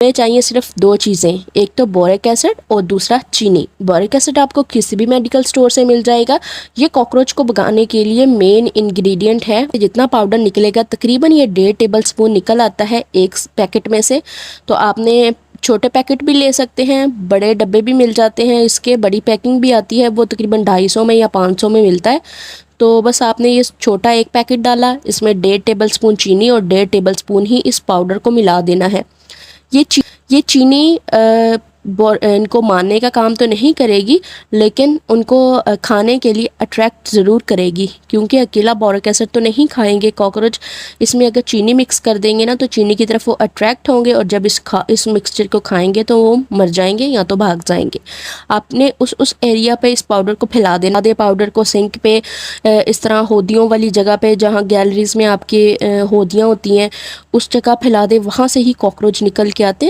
हमें चाहिए सिर्फ दो चीज़ें, एक तो बोरिक एसिड और दूसरा चीनी। बोरिक एसिड आपको किसी भी मेडिकल स्टोर से मिल जाएगा। ये कॉकरोच को भगाने के लिए मेन इंग्रेडिएंट है। जितना पाउडर निकलेगा तकरीबन ये 1.5 टेबल स्पून निकल आता है एक पैकेट में से। तो आपने छोटे पैकेट भी ले सकते हैं, बड़े डब्बे भी मिल जाते हैं इसके, बड़ी पैकिंग भी आती है, वो तकरीबन 250 में या 500 में मिलता है। तो बस आपने ये छोटा एक पैकेट डाला, इसमें 1.5 टेबल स्पून चीनी और 1.5 टेबल स्पून ही इस पाउडर को मिला देना है। ये चीनी इनको मारने का काम तो नहीं करेगी, लेकिन उनको खाने के लिए अट्रैक्ट ज़रूर करेगी, क्योंकि अकेला बोरिक एसिड तो नहीं खाएंगे कॉकरोच। इसमें अगर चीनी मिक्स कर देंगे ना तो चीनी की तरफ वो अट्रैक्ट होंगे, और जब इस मिक्सचर को खाएंगे तो वो मर जाएंगे या तो भाग जाएंगे। आपने उस एरिया पे इस पाउडर को फैला देना। पाउडर को सिंक पे इस तरह होदियों वाली जगह पे, जहाँ गैलरीज में आपकी होदियाँ होती हैं, उस जगह फैला दे। वहाँ से ही कॉकरोच निकल के आते हैं।